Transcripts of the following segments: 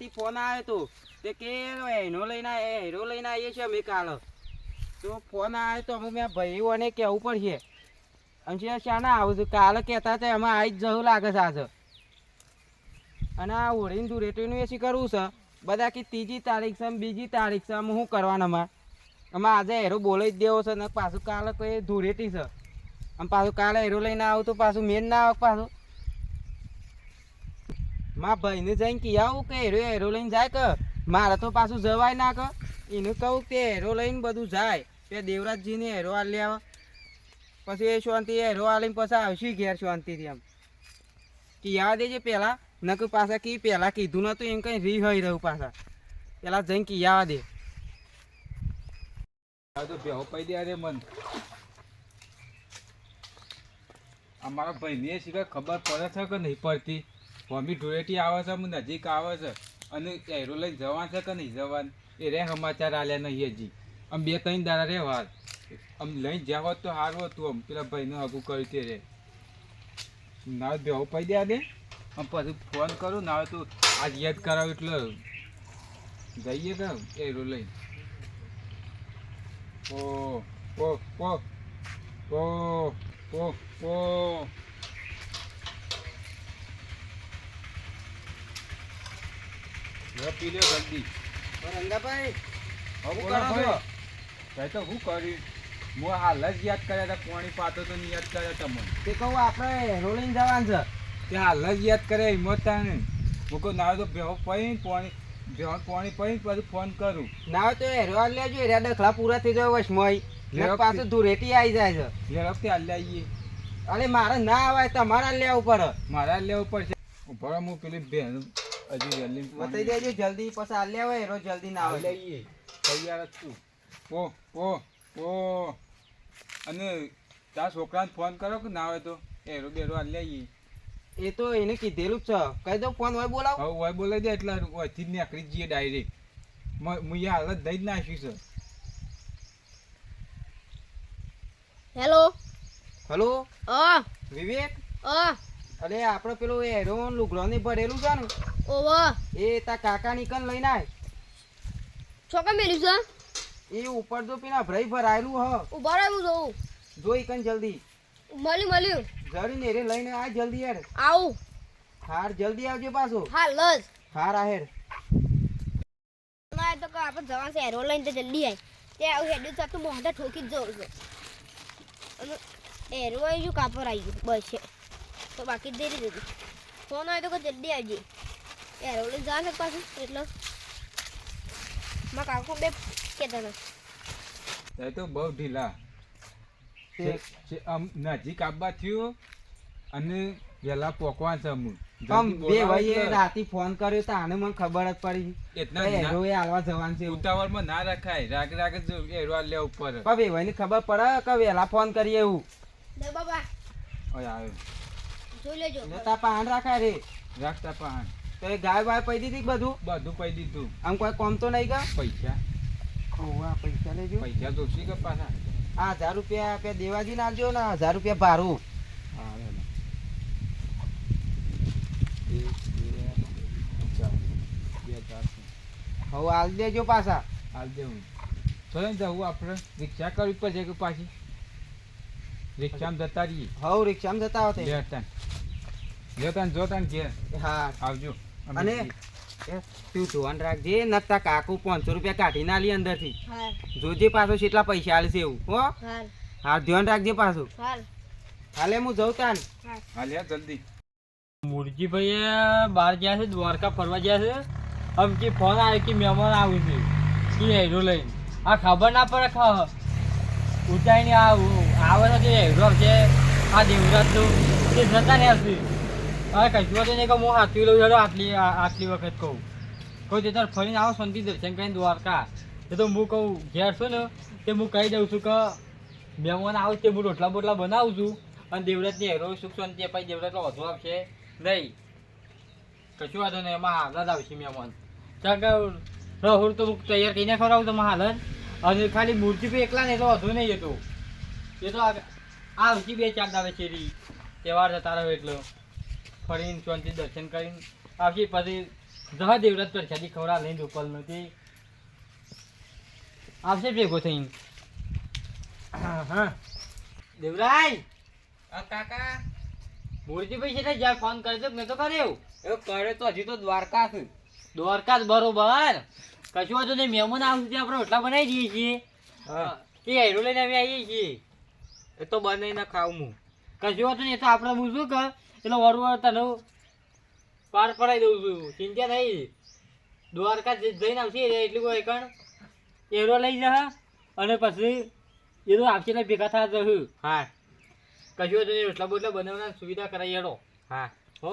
રાતે ફોન આવ્યો તો તે કે હીરો લઈને આવીએ છીએ અમે કાલે તો ફોન આવ્યો તો અમે મેં ભાઈઓને કહેવું પડશે અને શાના આવું છું કાલે કહેતા હતા એમાં આવી જ જવું લાગે છે આજે અને આ ઓળીને ધૂળેટીનું એ શી કરવું છે બધા કે 3જી તારીખ છે 2જી તારીખ છે અમે શું કરવાના અમારે આજે હેરો બોલાવી જ દેવો છે ને પાછું કાલે કોઈ ધૂળેટી છે અને પાછું કાલે હેરો લઈને આવું તો પાછું મેન ના આવે પાછું મારા ભાઈને જઈને કહી આવું કે હેરો લઈને જાય કે મારે તો પાછું જવાય ના કે એનું કહું કે હેરો લઈને બધું જાય તે દેવરાજજીને હેરો આ લેવા પછી એ શાંતિ હેરો આલીને પછી આવશે ઘેર શાંતિથી એમ કહેવા દેજે પહેલાં નકર પાછા કી પહેલાં કીધું નતું એમ કંઈ રી હોય રહ્યું પાછા પહેલાં જઈને કહેવા દે તો બેહો પૈ દે અરે મન અમારા ભાઈને શીખર ખબર પડે છે કે નહીં પડતી મમ્મી ધૂળેટી આવે છે નજીક આવે છે અને હેરો લઈને જવાનું છે કે નહીં જવાનું એ રે સમાચાર આલ્યા નહીં હજી આમ 2-3 દાડા રે વાર આમ લઈને જ્યાં હોત તો સારું હતું આમ પેલા ભાઈને હગું કર્યું તે રે ના બેહો પૈ દે દે આમ પછી ફોન કરું ના તું આજ યાદ કરાવ એટલે જઈએ કે હેરો લઈને ઓ ઓ ઓ ઓ ઓ ઓ પી લે જલ્દી રંગાભાઈ હું તો શું કર્યું હું હાલ જ યાદ કર્યા હતા પાણી પાતો તો યાદ કર્યા તમને તે કહું આપણે હેરો લઈને જવાનું છે તે હાલ જ યાદ કરે હિંમત ને હું કહું ના તો ભેહો પાણી પાણી પછી ફોન કરું ના હોય તો હેરો આ લેજો હેરા ડખલા પૂરા થઈ જાય વસમોય પાછું ધૂળેટી આવી જાય છે ઝડપથી હાલ આવીએ અરે મારે ના આવે તમારે લેવું પડે મારા લેવું પડશે ભરો હું પેલી બેન હજુ જલ્દી બતાવી દેજો જલ્દી પછી આ લેવા હેરો જલ્દી ના આવે લઈએ તૈયાર જ છું ઓ અને તારા છોકરાને ફોન કરો કે ના હોય તો હેરો બેરો હાલ લઈએ એ તો એને કીધેલું જ છે કહી દો ફોન હોય બોલાવ હવે હોય બોલાવી દે એટલે અહીંથી જ નીકળી જઈએ ડાયરેક્ટ હું હાલ જ દઈ જ નાખ્યું છે હેલો હલો વિવેક અ અરે આપણે પેલું હેરો લુગડો ને ભરેલું છે ને ઓવા એ તાર કાકા નીકળ લઈને આય છોકરા મેલ્યું છે એ ઉપર તો પેલા ભરાઈ ભરાયેલું હ ઉભા રહેવું જોઉં જોઈ કન જલ્દી મળ્યું જરી ને રે લઈને આ જલ્દી યાર આવું હાર જલ્દી આવજો પાછો હાલ જ હાર આહેર ના તો કે આપણે જવાનું છે હેરો લઈને તો જલ્દી આય તે આવું હેડ્યું છે તો મોઢા ઠોકી જ જવું છે અને હેરો આવી ગયું કાપર આવી ગયું બસ છે તો બાકી દેરી દીધું ફોન આવે તો કે જલ્દી આવજે હેરો લઈને જવાનું છે પાછું એટલે મારા કાકો બે કહેતા હતા એ તો બહુ ઢીલા આમ નજીક આવવા થયું અને વહેલા પોકવા છે અમુક આમ બે ભાઈએ રાતે ફોન કર્યો તો આને મને ખબર જ પડી એટલા હેરો એ હાલવા જવાનું છે ઉતાવળમાં ના રખાય રાગ જ હેરો હાલ લેવું પડે પણ બે ભાઈને ખબર પડે કે વહેલા ફોન કરીએ એવું લે બાબા ઓય આવ્યો જોઈ લેજો તા પાન રાખાય રે રાખતા પાન તો એ ગાય બાય પડી દીધી બધું પૈ દીધું આમ કોઈ કોમ તો નહીં ગા પૈસા પૈસા લેજો પૈસા જોશી કે પાછા આ 1000 રૂપિયા દેવાજી ને આલજો ને 1000 રૂપિયા ભારું હા હવે હાલ દેજો પાછા હાલ દેવું ચલો ને જવું આપણે રિક્ષા કરવી પડશે કે પાછી રિક્ષામાં જતા રહીએ હવ રિક્ષામાં જતા હોતે જોતાન ઘેર હા આવજો અને તું ધોન રાખજે નતા કાકુ 500 રૂપિયા કાઢી ના લી અંદર થી હાલ જોજે પાછો કેટલા પૈસા આલશે એવું હો હાલ હા ધ્યાન રાખજે પાછું હાલ હાલે હું જઉં તાન હાલ યાર જલ્દી મુરજીભાઈ બહાર ગયા છે દ્વારકા ફરવા ગયા છે આમ કે ફોન આવ્યો કે મહેમાન આવ્યું છે કે હેરો લઈને આ ખબર ના પડે ઊંચાઈને આવે છે કે હેરો છે આ દેવરાજનું તે જતા ને હશે હવે કશું હતું નહીં કે હું હાથવી લઉં હેરો આટલી વખત કહું કોઈ તે તાર ફરીને આવો શાંતિ દર્શન કરીને દ્વારકા એ તો હું કહું ઘેર છું ને તે હું કહી દઉં છું કે મહેમાન આવું તે હું રોટલા બોટલા બનાવું છું અને દેવરાજની હેરો સુખ શાંતિ પછી દેવરાજનો વધુ આવશે નહીં કશું વાંધો નહીં એમાં હાલ જ આવશે મહેમાન રહુલ તો તૈયાર કરીને ખવડાવું તમે હાલ જ અને ખાલી મૂર્તિ પર એકલા ને તો વધુ નહીં એ તો આવશે 2-4 દાડે શેરી તહેવાર જતા રહ્યો એટલે ફરીને શાંતિ દર્શન કરીને આવશે પછી જવા દેવરાજ પ્રસાદી ખવડા લઈને ઉપર નથી આવશે ભેગો થઈને. હા દેવરાજ કાકા મૂર્તિભાઈ છે જ્યાં ફોન કરજો મેં તો કર્યો. એવું કરે તો હજી તો દ્વારકા છે. દ્વારકા જ બરોબર કશું વાંધો નહીં. મહેમાન આવશે આપણે રોટલા બનાવી દઈએ છીએ. એ હેરો લઈને અમે આવીએ છીએ. એ તો બનાવીને ખાવું હું. કશું વાંધો નહીં. એ તો આપણે હું શું કર એટલે વરવાર તને પાર પડાવી દઉં છું. ચિંતા નહીં. દ્વારકા જઈને આવશે એટલું કોઈ કણ હેરો લઈ જા અને પછી એ તો આવશે એટલે ભેગા થયા જશું. હા કશું વાંધો નહીં. રોટલા બોટલા બનાવવાની સુવિધા કરાવી હેડો. હા હો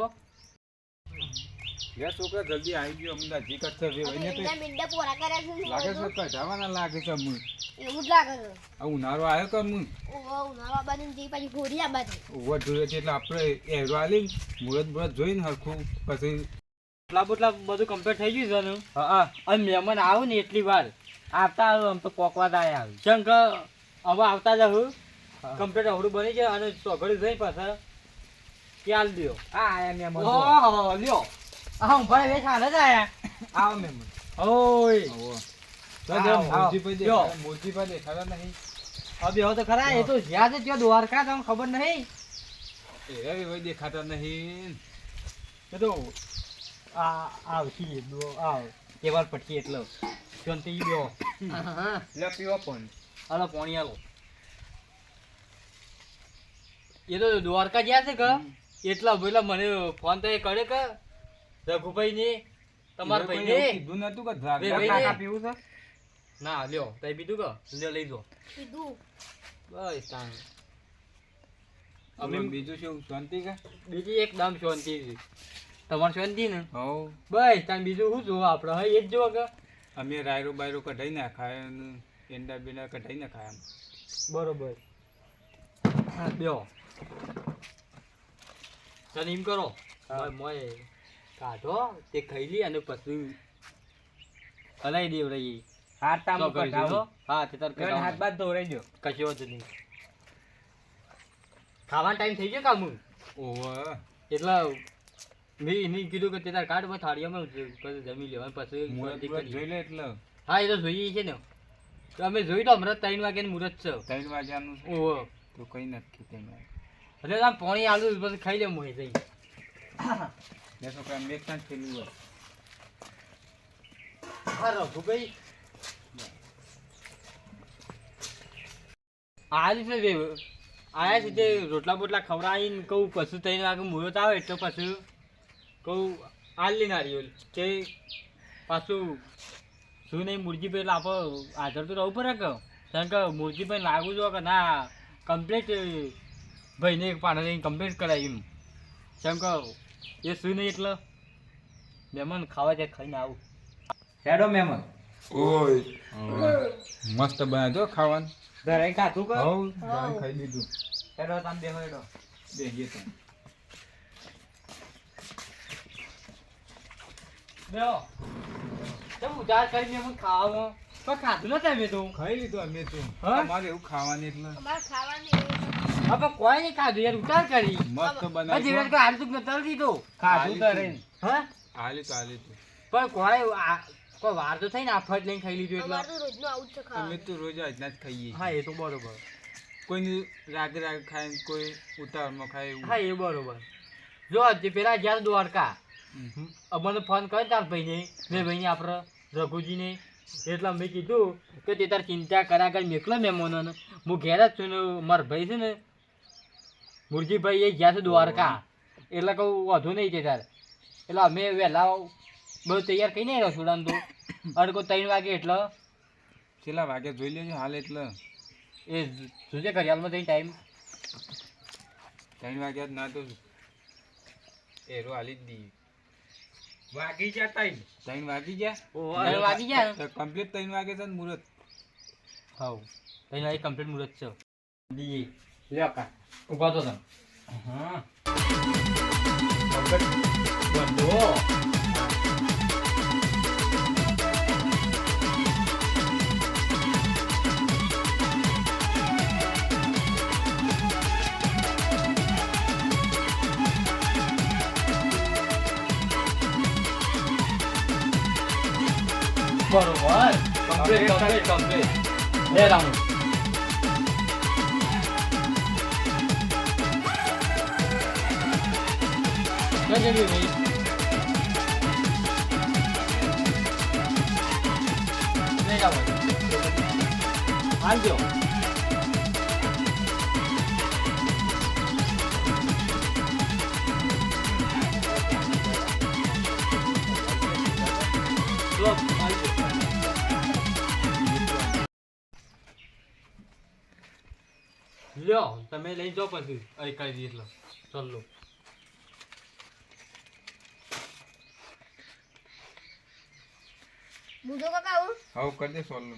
યા છોકરા જલ્દી આવી ગયો અમને હજી કચ્છ એને તો મીંડા પોરા કર્યા છે ને લાગે છે કઢાવાના લાગે છે અમુક એવું જ લાગે છે. આ ઉનાળો આવ્યો કે અમુક ઓહો ઉનાળો આબાની જે પાછી ઘોડી આબાની. ઓવર જોઈએ છે એટલે આપણે હેરો આલી મુહૂર્ત મુહૂર્ત જોઈને હરખું પછી રોટલા બોટલા બધું કમ્પ્લીટ થઈ ગયું છે ને. હા અને મહેમાન આવું ને એટલી વાર આવતા આવ્યો આમ તો પોકવા દાય આવે શંકર હવે આવતા જ હું કમ્પ્લીટ અવડું બની જાય અને ચોઘડી જઈ પાછા ક્યાં દો. હા આયા મેં ઓહો લ્યો આ હું ભાઈ વેચ હાલ જ આયા. આવો મેં ઓય આવો આવો. મૂર્તિભાઈ યો. મૂર્તિભાઈ દેખાતા નહીં હવે હવે તો ખરા એ તો જ્યાં છે ત્યાં દ્વારકા તમને ખબર નહીં. એરા ભાઈ દેખાતા નહીં એ તો આવતી આવ કેવાર પટકી એટલે શાંતિ ગયો. લે પીવો પણ. હાલો પાણી આલો. એ તો દ્વારકા ગયા છે કે એટલા પેલા મને ફોન તો એ કરે કે રઘુભાઈ ને તમારા ભાઈ ને કીધું નતું કે બે દ્વારકા ભાઈ કાકા ને. પીવું છે? ના લ્યો તઈ બીજું કે લ્યો લઈ જો કીધું બસ તાણ અમે બીજું શું શાંતિ કે બીજી એકદમ શાંતિ છે. તમારે શાંતિ ને હવ બસ તાણ બીજું શું જોવું આપણે હા એ જ જોવો કે અમે રાયરો બાયરો કઢાઈ નાખાય અને એંડા બેંડા કઢાઈ નાખાય આમ બરોબર લ્યો તને એમ કરો મોય કાઢો તે ખાઈ લી અને પછી હલાઈ દેવ રહી હાથ તામ તો કરી કઢાવો. દીધો. હા તે તાર ગણ હાથ બાદ ધોરાઈ દો. કશો વાંધો નહીં. ખાવાનો ટાઈમ થઈ ગયો કામ ઓવ એટલે મેં એને કીધું કે તે તાર કાર્ડ માં થાળીઓમાં પછી જમી લેવાનું પછી મુહૂર્ત શાંતિ જોઈ કરીએ. લે એટલે હા એ તો જોઈએ છે ને તો અમે જોઈ તો હમણાં 3 વાગે મુહૂર્ત છે. 3 વાગ્યાનું છે. ઓહો તો કઈ નથી 3 વાગે એટલે આમ પાણી આલુ પછી ખાઈ લે મોય જઈ. બે છોકરા મેં કાંઈ થયેલું હોય હા રઘુભાઈ આલી છે બે આયા છે તે રોટલા બોટલા ખવડાવીને કહું પછી 3 વાગે મુહૂર્ત આવે એટલે પછી કહું આલી નારિયેલ કે પાછું શું નહીં મુરજીભાઈ એટલે આપણે હાજર તો રહેવું પડે કે કારણ કે મુરજીભાઈ લાગુ જો કે ના કમ્પ્લીટ ભાઈને પાણી કમ્પ્લીટ કરાય એમ કેમ કે એ શું નહીં એટલે મહેમાન ખાવા જાય ખાઈને આવું. હેડો મહેમાન. મસ્ત બનાવજો ખાવાનું ધરાઈ ખાધું કે? હવ ગાય ખાઈ લીધું હેડો તમે બેહો હેડો. બેહીએ તમે બેહો કેમ ઉધાર કરી મહેમાન ખાવામાં પણ ખાધું નતું અમે તો. ખાઈ લીધું અમે તો હા? તમારે એવું ખાવાનું એટલે અમારે ખાવાની એવું છે. હવે કોઈ નહીં ખાધું યાર ઉતાર કરી મસ્ત હજી બનાવ્યું વાર કોઈ હાલ તું નતર દીધો ખાધું આલી ધરાઈને. હા હાલી તો હાલી તો પણ કોઈ વાર તો થઈ ને આફત લઈને ખાઈ લીધું એટલે અમારે તો રોજનું આવું જ છે અમે ખાવાનું. તો રોજ આજના જ ખાઈએ હા એ તો બરોબર. કોઈની રાગે રાગે ખાય ને કોઈ ઉતાવળમાં ખાય એવું હા એ બરોબર. જો તે પેલા જ્યારે દ્વારકા હમ. અમને ફોન કર્યો તાર ભાઈને મેં ભાઈને આપણે રઘુજીને એટલે મેં કીધું કે તે તાર ચિંતા કરા કર મેકલો મહેમાનોને હું ઘેર જ છું ને મારા ભાઈ છે ને મુરજીભાઈ એ ગયા છે દ્વારકા એટલે કહું વધુ નહીં છે તાર એટલે અમે વહેલા બધું તૈયાર કઈ નહીં રસોડાને તો અડકો 3 વાગે એટલે છેલ્લા વાગે જોઈ લેજો હાલ એટલે એ જોજે ઘડિયાળમાં જઈને ટાઈમ 3 વાગ્યા જ ના તો એરો હાલી જ દઈએ વાગી જા ટાઈમ. 3 વાગી ગયા વાગી ગયા ને કમ્પ્લીટ 3 વાગે છે ને મુહૂર્ત હા 3 વાગે કમ્પ્લીટ મુહૂર્ત છે દીએ લ્યો કા. ઉભા તો તમે હા. બંધો બરોબર કમ્પ્લીટ લે રામુ જજે ભાઈ લે જાવ આવજો લો લ્યો તમે લઈ જાઓ પછી અહીં કરી દઈએ એટલે ચાલો બુજો કાકા આવું આવું કરી દે સોલ્વ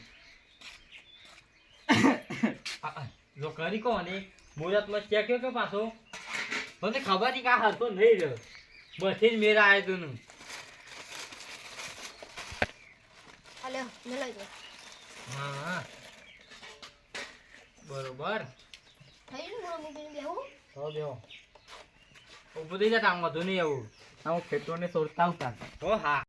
જો કરી કોને મુહૂર્તમાં ચેક કર્યો કે પાછો મને ખબર નહીં કે આ હાલતો નહીં રહ્યો બધી જ મેરા આવ્યો તું અલ્યો મે લઈ જાઓ હા બરોબર થઈ ગયું મોર મૂકીને બેહું હો દેવો ઉભો થઈ જા તાંગો તો નહીં આવું હું ખેતોને સોરતા ઉતાર હો હા